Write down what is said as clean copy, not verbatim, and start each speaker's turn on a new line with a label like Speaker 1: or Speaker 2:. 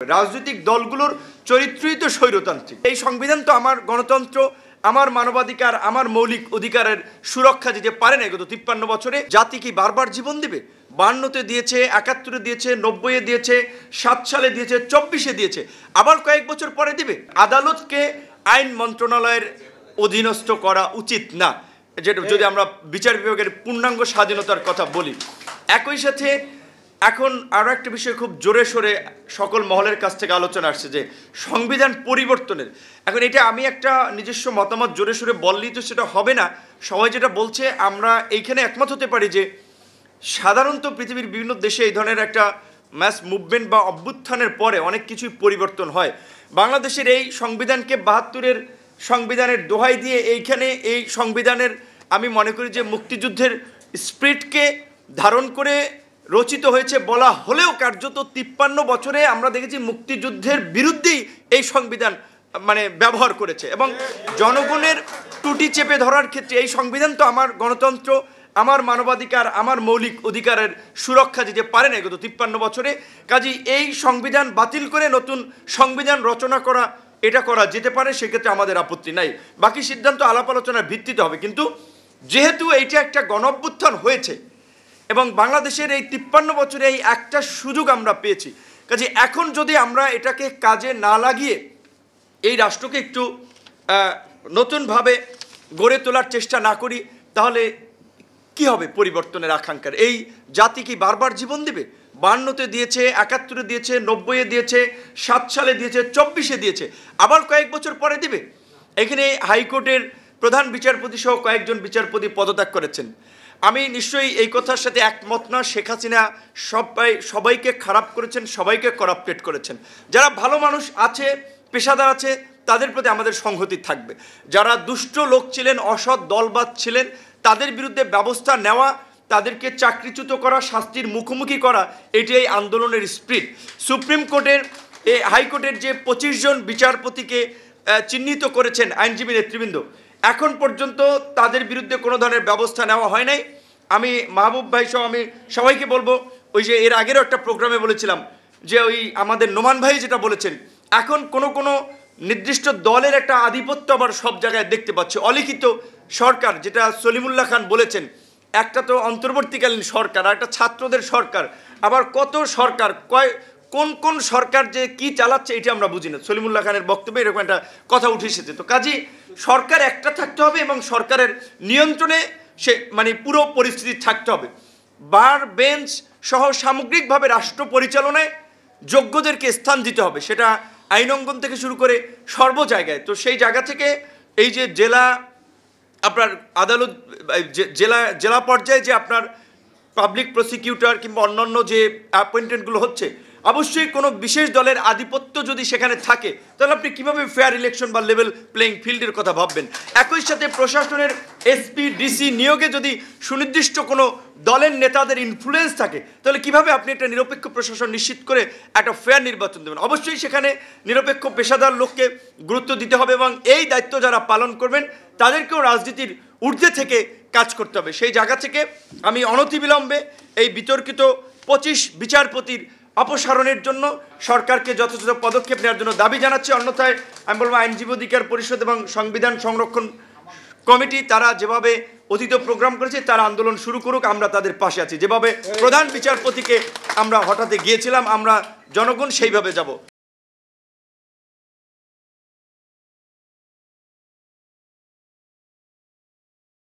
Speaker 1: রাজনৈতিক দলগুলোর চরিত্রই তো স্বৈরতান্ত্রিক। এই সংবিধান তো আমার গণতন্ত্র, আমার মানবাধিকার, আমার মৌলিক অধিকারের সুরক্ষা দিতে পারে না। গত 53 বছরে জাতি কি বারবার জীবন দিবে? 52-তে দিয়েছে, 71-এ দিয়েছে, 90-এ দিয়েছে, 7 সালে দিয়েছে, 24-এ দিয়েছে, আবার কয়েক বছর পরে দিবে। আদালতকে আইন মন্ত্রণালয়ের অধীনস্থ করা উচিত না, যেটা যদি আমরা বিচার বিভাগের পূর্ণাঙ্গ স্বাধীনতার কথা বলি। একই সাথে এখন আরও একটা বিষয় খুব জোরে সোরে সকল মহলের কাছ থেকে আলোচনা আসছে যে সংবিধান পরিবর্তনের। এখন এটা আমি একটা নিজস্ব মতামত জোরে সোরে বললেই তো সেটা হবে না। সবাই যেটা বলছে আমরা এইখানে একমত হতে পারি যে সাধারণত পৃথিবীর বিভিন্ন দেশে এই ধরনের একটা ম্যাস মুভমেন্ট বা অভ্যুত্থানের পরে অনেক কিছুই পরিবর্তন হয়। বাংলাদেশের এই সংবিধানকে 72-এর সংবিধানের দোহাই দিয়ে এইখানে এই সংবিধানের আমি মনে করি যে মুক্তিযুদ্ধের স্পিরিটকে ধারণ করে রচিত হয়েছে বলা হলেও কার্যত 53 বছরে আমরা দেখেছি মুক্তিযুদ্ধের বিরুদ্ধেই এই সংবিধান ব্যবহার করেছে এবং জনগণের ত্রুটি চেপে ধরার ক্ষেত্রে এই সংবিধান তো আমার গণতন্ত্র, আমার মানবাধিকার, আমার মৌলিক অধিকারের সুরক্ষা দিতে পারে না গত 53 বছরে। কাজেই এই সংবিধান বাতিল করে নতুন সংবিধান রচনা করা, এটা করা যেতে পারে, সেক্ষেত্রে আমাদের আপত্তি নাই। বাকি সিদ্ধান্ত আলাপ আলোচনার ভিত্তিতে হবে। কিন্তু যেহেতু এইটা একটা গণঅভ্যুত্থান হয়েছে এবং বাংলাদেশের এই 53 বছরে এই একটা সুযোগ আমরা পেয়েছি, কাজে এখন যদি আমরা এটাকে কাজে না লাগিয়ে এই রাষ্ট্রকে একটু নতুনভাবে গড়ে তোলার চেষ্টা না করি তাহলে কি হবে পরিবর্তনের আকাঙ্ক্ষার? এই জাতি কি বারবার জীবন দেবে? 52-তে দিয়েছে, 71-এ দিয়েছে, 90-এ দিয়েছে, 7 সালে দিয়েছে, 24-এ দিয়েছে, আবার কয়েক বছর পরে দিবে। এখানে হাইকোর্টের প্রধান বিচারপতি সহ কয়েকজন বিচারপতি পদত্যাগ করেছেন। আমি নিশ্চয়ই এই কথার সাথে একমত না। শেখ হাসিনা সবাইকে খারাপ করেছেন, সবাইকে করাপ্টেড করেছেন। যারা ভালো মানুষ আছে, পেশাদার আছে, তাদের প্রতি আমাদের সংহতি থাকবে। যারা দুষ্ট লোক ছিলেন, অসৎ দলবাদ ছিলেন, তাদের বিরুদ্ধে ব্যবস্থা নেওয়া, তাদেরকে চাকরিচ্যুত করা, শাস্তির মুখোমুখি করা, এটি এই আন্দোলনের স্পিরিট। সুপ্রিম কোর্টের হাইকোর্টের যে 25 জন বিচারপতিকে চিহ্নিত করেছেন আইনজীবী নেতৃবৃন্দ, এখন পর্যন্ত তাদের বিরুদ্ধে কোনো ধরনের ব্যবস্থা নেওয়া হয় নাই। আমি মাহবুব ভাই সহ আমি সবাইকে বলবো, ওই যে এর আগেরও একটা প্রোগ্রামে বলেছিলাম যে ওই আমাদের নোমান ভাই যেটা বলেছেন, এখন কোনো নির্দিষ্ট দলের একটা আধিপত্য আবার সব জায়গায় দেখতে পাচ্ছি। অলিখিত সরকার, যেটা সলিমুল্লাহ খান বলেছেন, একটা তো অন্তর্বর্তীকালীন সরকার, আর একটা ছাত্রদের সরকার, আবার কত সরকার, কোন সরকার যে কি চালাচ্ছে এটা আমরা বুঝি না। সলিমুল্লাহ খানের বক্তব্যে এরকম একটা কথা উঠে এসেছে। তো কাজেই সরকার একটা থাকতে হবে এবং সরকারের নিয়ন্ত্রণে সে পুরো পরিস্থিতি থাকতে হবে। বার বেঞ্চ সহ সামগ্রিকভাবে রাষ্ট্র পরিচালনায় যোগ্যদেরকে স্থান দিতে হবে, সেটা আইনঙ্গন থেকে শুরু করে সর্ব জায়গায়। তো সেই জায়গা থেকে এই যে জেলা আপনার আদালত, জেলা পর্যায়ে যে আপনার পাবলিক প্রসিকিউটর কিংবা অন্যান্য যে অ্যাপয়েন্টমেন্টগুলো হচ্ছে, অবশ্যই কোনো বিশেষ দলের আধিপত্য যদি সেখানে থাকে তাহলে আপনি কীভাবে ফেয়ার ইলেকশন বা লেভেল প্লেইং ফিল্ডের কথা ভাববেন? একই সাথে প্রশাসনের এসপি ডিসি নিয়োগে যদি সুনির্দিষ্ট কোনো দলের নেতাদের ইনফ্লুয়েন্স থাকে তাহলে কিভাবে আপনি একটা নিরপেক্ষ প্রশাসন নিশ্চিত করে একটা ফেয়ার নির্বাচন দেবেন? অবশ্যই সেখানে নিরপেক্ষ পেশাদার লোককে গুরুত্ব দিতে হবে এবং এই দায়িত্ব যারা পালন করবেন তাদেরকেও রাজনীতির ঊর্ধ্বে থেকে কাজ করতে হবে। সেই জায়গা থেকে আমি অনতিবিলম্বে এই বিতর্কিত 25 বিচারপতির অপসারণের জন্য সরকারকে যথাযথ পদক্ষেপ নেওয়ার জন্য দাবি জানাচ্ছি। অন্যথায় আমি বলবো আইনজীবী অধিকার পরিষদ এবং সংবিধান সংরক্ষণ কমিটি তারা যেভাবে অতীত প্রোগ্রাম করেছে তারা আন্দোলন শুরু করুক, আমরা তাদের পাশে আছি। যেভাবে প্রধান বিচারপতিকে আমরা হঠাৎ গিয়েছিলাম, আমরা জনগণ সেইভাবে যাব।